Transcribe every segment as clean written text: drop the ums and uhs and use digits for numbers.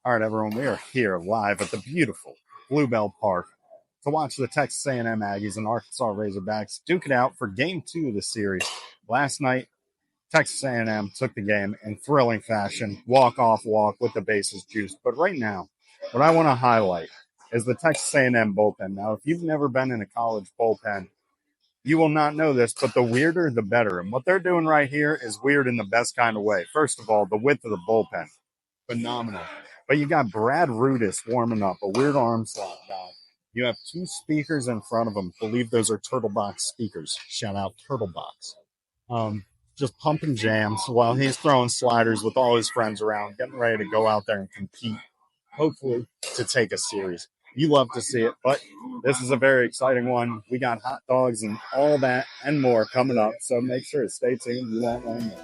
All right, everyone, we are here live at the beautiful Bluebell Park to watch the Texas A&M Aggies and Arkansas Razorbacks duke it out for Game 2 of the series. Last night, Texas A&M took the game in thrilling fashion, walk-off walk with the bases juiced. But right now, what I want to highlight is the Texas A&M bullpen. Now, if you've never been in a college bullpen, you will not know this, but the weirder, the better. And what they're doing right here is weird in the best kind of way. First of all, the width of the bullpen, phenomenal. But you got Brad Rudis warming up, a weird arm slot guy. You have two speakers in front of him. I believe those are Turtle Box speakers. Shout out Turtle Box. Just pumping jams while he's throwing sliders with all his friends around, getting ready to go out there and compete, hopefully to take a series. You love to see it, but this is a very exciting one. We got hot dogs and all that and more coming up, so make sure to stay tuned. You won't want to miss.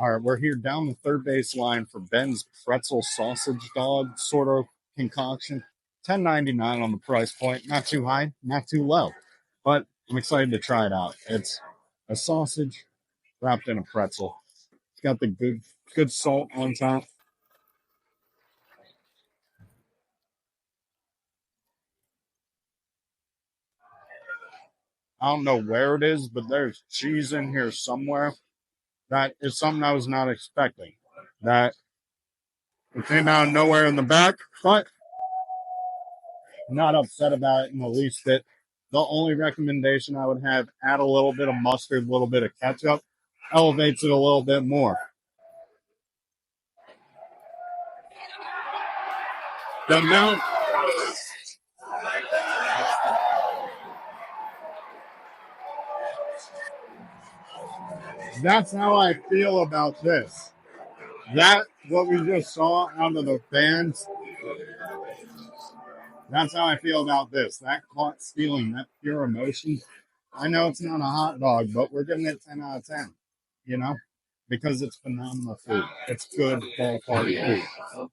All right, we're here down the third base line for Ben's pretzel sausage dog sort of concoction. $10.99 on the price point. Not too high, not too low. But I'm excited to try it out. It's a sausage wrapped in a pretzel. It's got the good salt on top. I don't know where it is, but there's cheese in here somewhere. That is something I was not expecting. That it came out of nowhere in the back, but not upset about it in the least bit. The only recommendation I would have, add a little bit of mustard, a little bit of ketchup, elevates it a little bit more. The amount. That's how I feel about this. That, what we just saw out of the fans, that's how I feel about this. That caught stealing, that pure emotion. I know it's not a hot dog, but we're giving it 10 out of 10, you know, because it's phenomenal food. It's good ballpark food.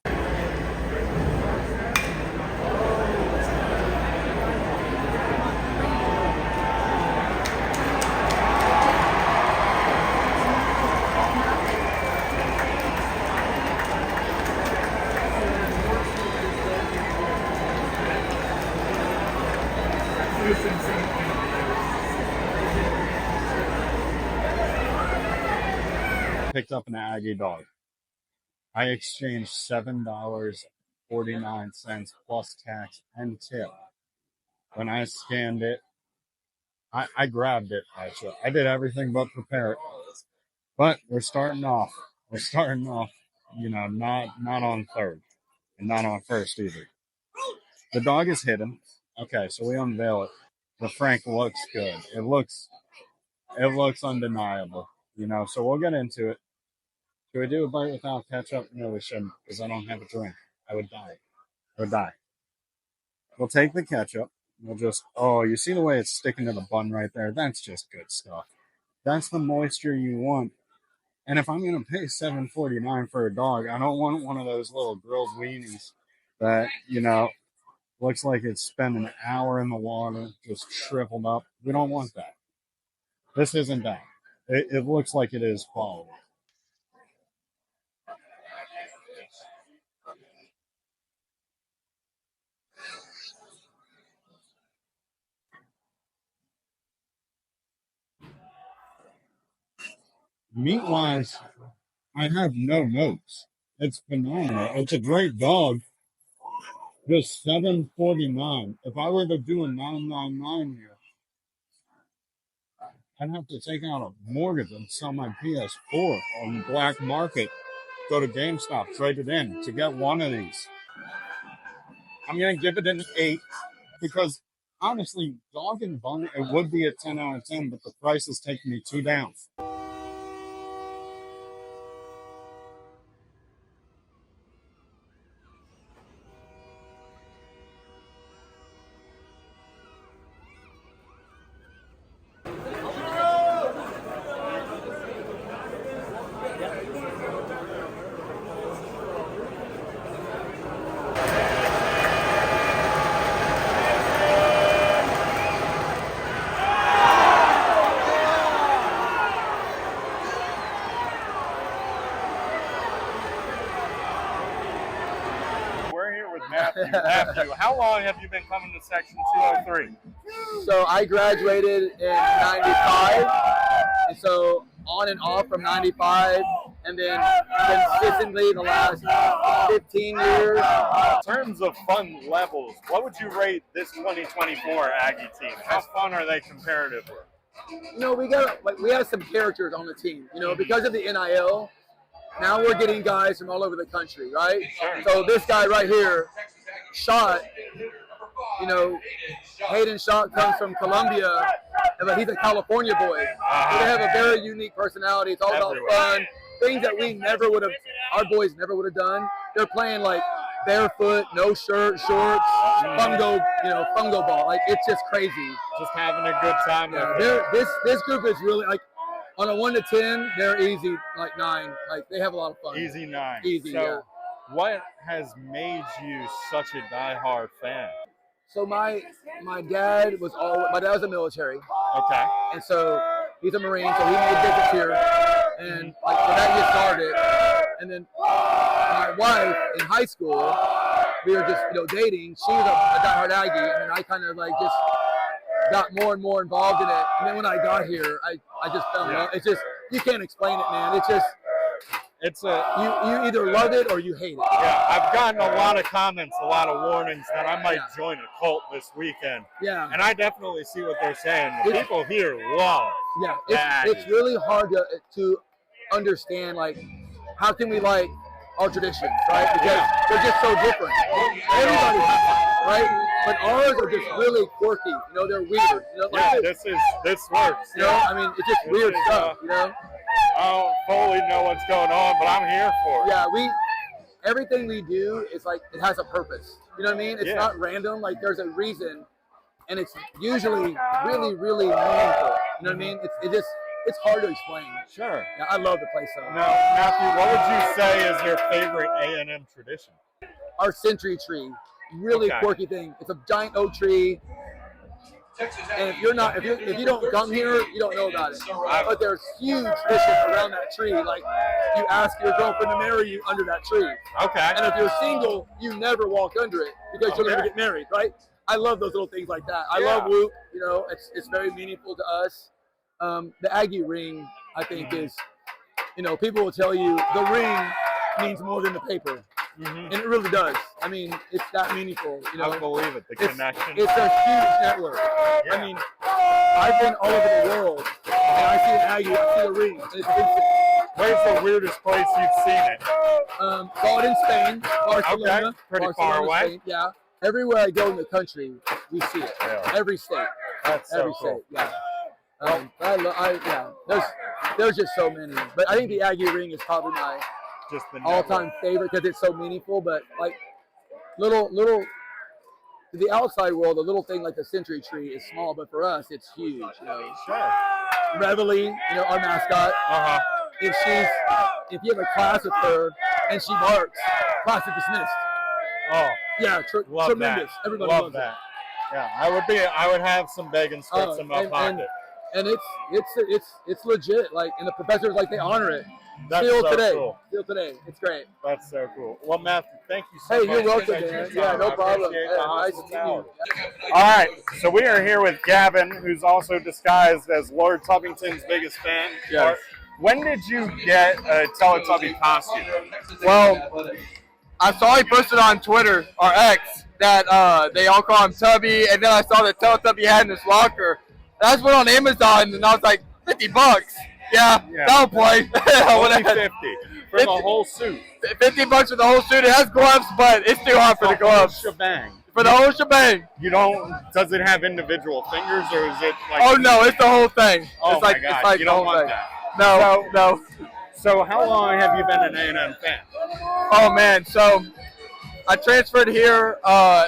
Picked up an Aggie dog. I exchanged $7.49 plus tax and tip. When I scanned it, I grabbed it, actually. I did everything but prepare it. But we're starting off. Not on third. And not on first either. The dog is hidden. Okay, so we unveil it. The Frank looks good. It looks undeniable. So we'll get into it. Should we do a bite without ketchup? No, we shouldn't, because I don't have a drink. I would die. We'll take the ketchup. We'll just, you see the way it's sticking to the bun right there? That's just good stuff. That's the moisture you want. And if I'm going to pay $7.49 for a dog, I don't want one of those little grilled weenies that, looks like it's spent an hour in the water, just shriveled up. We don't want that. This isn't that. It looks like it is quality. Meat-wise, I have no notes. It's phenomenal. It's a great dog. Just $7.49. If I were to do a 999 here, I'd have to take out a mortgage and sell my PS4 on the black market. Go to GameStop, trade it in to get one of these. I'm gonna give it an 8 because honestly, dog and bone, it would be a 10 out of 10, but the price is taking me 2 down. Matthew, how long have you been coming to Section 203? So I graduated in 95, and so on and off from 95, and then consistently the last 15 years. In terms of fun levels, what would you rate this 2024 Aggie team? How fun are they comparatively? You know, we have some characters on the team. You know, because of the NIL, now we're getting guys from all over the country, right? Sure. So this guy right here, Shot, you know, Hayden Shot comes from Colombia, but he's a California boy. So they have a very unique personality. It's all about fun, things that we never would have, our boys never would have done. They're playing like barefoot, no shirt, shorts, fungo ball. Like, it's just crazy. Just having a good time. Yeah, this group is really like, on a 1 to 10, they're easy, like 9. Like, they have a lot of fun. Easy 9. Easy, so, yeah. What has made you such a diehard fan? So my dad was in the military. Okay. And so he's a Marine, so he made visits here. And like, so that gets started. And then my wife in high school, we were just, dating. She was a diehard Aggie, and then I kind of like just got more and more involved in it. And then when I got here, I just fell in love. It's just, you can't explain it, man. It's just, you either love it or you hate it. Yeah, I've gotten a lot of comments, a lot of warnings that I might join a cult this weekend. Yeah. And I definitely see what they're saying. The people here love. Yeah, it's really hard to understand, like, how can we like our traditions, right? Because they're just so different. Everybody has them, right? But ours are just really quirky. They're weird. This works. I mean, it's just weird stuff. I don't fully know what's going on, but I'm here for it. Yeah, everything we do is like, it has a purpose. You know what I mean? It's not random. Like, there's a reason, and it's usually really, really meaningful. You know what I mean? It's hard to explain. Sure. Yeah, I love the place though. Now, Matthew, what would you say is your favorite A&M tradition? Our century tree. Really quirky thing. It's a giant oak tree. And if you don't come here, you don't know about it. But there's huge tradition around that tree. Like, you ask your girlfriend to marry you under that tree. Okay. And if you're single, you never walk under it because you'll never get married, right? I love those little things like that. I love Whoop. It's very meaningful to us. The Aggie ring, I think, is, people will tell you the ring means more than the paper. And it really does. I mean, it's that meaningful. I believe it. The connection. It's a huge network. Yeah. I mean, I've been all over the world, and I see an Aggie, I see a ring. And it's instant. Where's the weirdest place you've seen it? Saw it in Spain, Barcelona. Okay, pretty far away. Spain, yeah. Everywhere I go in the country, we see it. Yeah. Every state. That's so Every cool. state. Yeah. There's just so many. But I think the Aggie ring is probably my all-time favorite because it's so meaningful. But like little to the outside world, a little thing like the century tree is small, but for us, it's huge. Sure. Reveille, our mascot. If you have a class with her and she barks, class is dismissed. Oh, yeah, tremendous. That. Everybody love loves that. Yeah, I would have some bacon strips in my pocket. And it's legit. Like, and the professors, like, they honor it. That's Still so today. Cool. Still today. It's great. That's so cool. Well, Matthew, thank you so much. Hey, you're welcome, man. Yeah, no problem. Nice to meet you. All right, so we are here with Gavin, who's also disguised as Lord Tubbington's biggest fan. Yes. When did you get a Teletubby costume? Well, I saw he posted on Twitter, or X, that they all call him Tubby, and then I saw the Teletubby he had in his locker. And I just went on Amazon and I was like, $50. Yeah, that'll play. Only 50 for the whole suit. $50 for the whole suit. It has gloves, but it's too hot for the gloves. Shebang. For the whole shebang. You don't? Does it have individual fingers, or is it like? Oh no, it's the whole thing. Oh it's like, my God, it's like you don't want thing. that. No. So how long have you been an A&M fan? Oh man, so I transferred here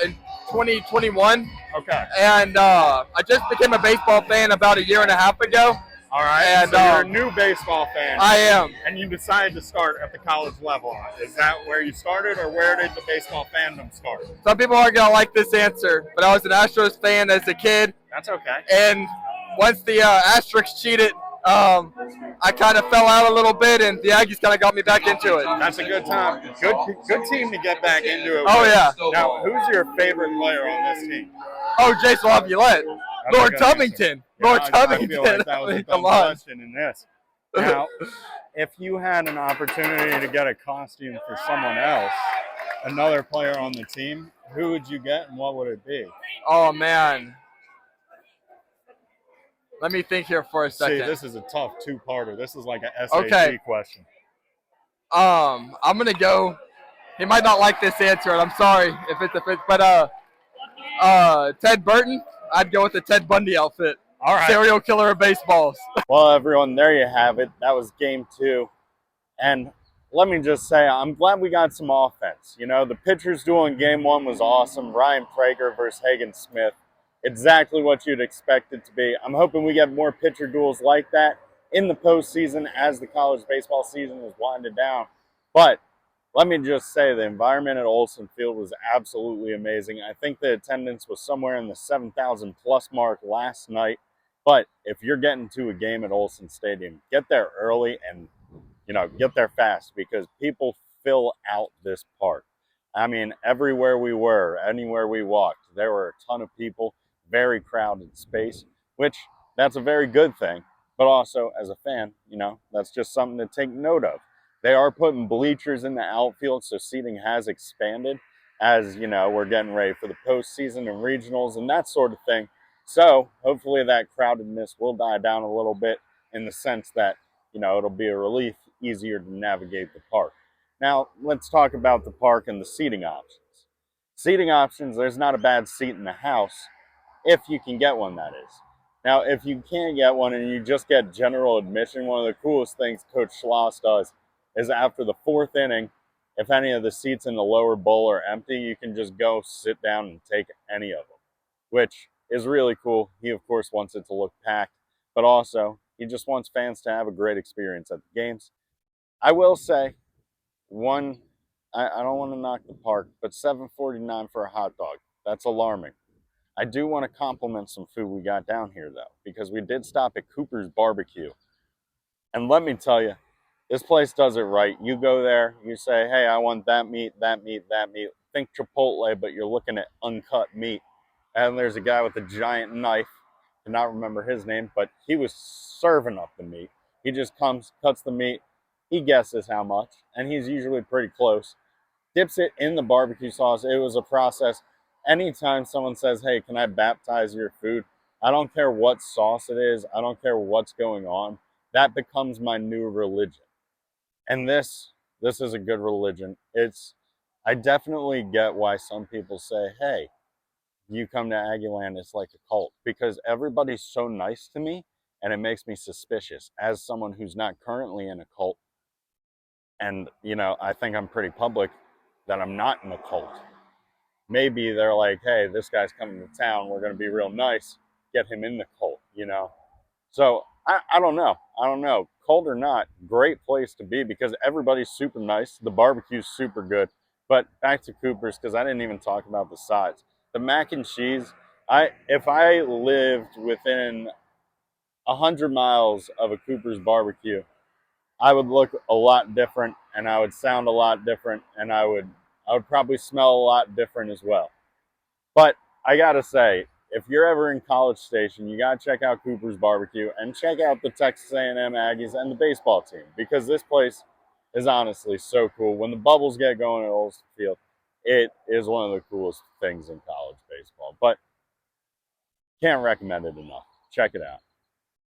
in 2021. Okay. And I just became a baseball fan about a year and a half ago. All right. And so you're a new baseball fan. I am. And you decided to start at the college level. Is that where you started, or where did the baseball fandom start? Some people aren't going to like this answer, but I was an Astros fan as a kid. That's okay. And once the Asterisks cheated, I kind of fell out a little bit, and the Aggies kind of got me back into it. That's a good time. Good team to get back into it. Oh, yeah. Now, who's your favorite player on this team? Oh, Jason Laviolette. Lord Tubington. Lord Tubington. I feel like that was a dumb question in this. Now, if you had an opportunity to get a costume for someone else, another player on the team, who would you get and what would it be? Oh, man. Let me think here for a second. See, this is a tough two-parter. This is like a SAT question. I'm gonna go. He might not like this answer, and I'm sorry if it's a fit, but Ted Burton. I'd go with the Ted Bundy outfit. All right. Serial killer of baseballs. Well, everyone, there you have it. That was game 2, and let me just say, I'm glad we got some offense. You know, the pitchers duel in game 1 was awesome. Ryan Prager versus Hagen Smith. Exactly what you'd expect it to be. I'm hoping we get more pitcher duels like that in the postseason as the college baseball season is winding down. But let me just say, the environment at Olson Field was absolutely amazing. I think the attendance was somewhere in the 7,000 plus mark last night. But if you're getting to a game at Olson Stadium, get there early and, get there fast, because people fill out this park. I mean, everywhere we were, anywhere we walked, there were a ton of people, very crowded space, which that's a very good thing. But also, as a fan, that's just something to take note of. They are putting bleachers in the outfield, so seating has expanded as, we're getting ready for the postseason and regionals and that sort of thing. So hopefully that crowdedness will die down a little bit, in the sense that, it'll be a relief, easier to navigate the park. Now, let's talk about the park and the seating options. Seating options, there's not a bad seat in the house, if you can get one, that is. Now, if you can't get one and you just get general admission, one of the coolest things Coach Schloss does is, after the 4th inning, if any of the seats in the lower bowl are empty, you can just go sit down and take any of them, which is really cool. He, of course, wants it to look packed, but also he just wants fans to have a great experience at the games. I will say, I don't want to knock the park, but $7.49 for a hot dog, that's alarming. I do want to compliment some food we got down here, though, because we did stop at Cooper's Barbecue. And let me tell you, this place does it right. You go there, you say, hey, I want that meat, that meat, that meat. Think Chipotle, but you're looking at uncut meat. And there's a guy with a giant knife. I cannot remember his name, but he was serving up the meat. He just comes, cuts the meat. He guesses how much, and he's usually pretty close. Dips it in the barbecue sauce. It was a process. Anytime someone says, hey, can I baptize your food? I don't care what sauce it is. I don't care what's going on. That becomes my new religion. And this is a good religion. I definitely get why some people say, hey, you come to Aggieland, it's like a cult, because everybody's so nice to me, and it makes me suspicious as someone who's not currently in a cult. And, I think I'm pretty public that I'm not in a cult. Maybe they're like, hey, this guy's coming to town, we're going to be real nice, get him in the cult, So I don't know. Cold or not, great place to be, because everybody's super nice. The barbecue's super good. But back to Cooper's, because I didn't even talk about the sides. The mac and cheese, if I lived within 100 miles of a Cooper's barbecue, I would look a lot different, and I would sound a lot different, and I would probably smell a lot different as well. But I gotta say, if you're ever in College Station, you gotta check out Cooper's Barbecue and check out the Texas A&M Aggies and the baseball team, because this place is honestly so cool. When the bubbles get going at Olson Field, It is one of the coolest things in college baseball, but can't recommend it enough. Check it out.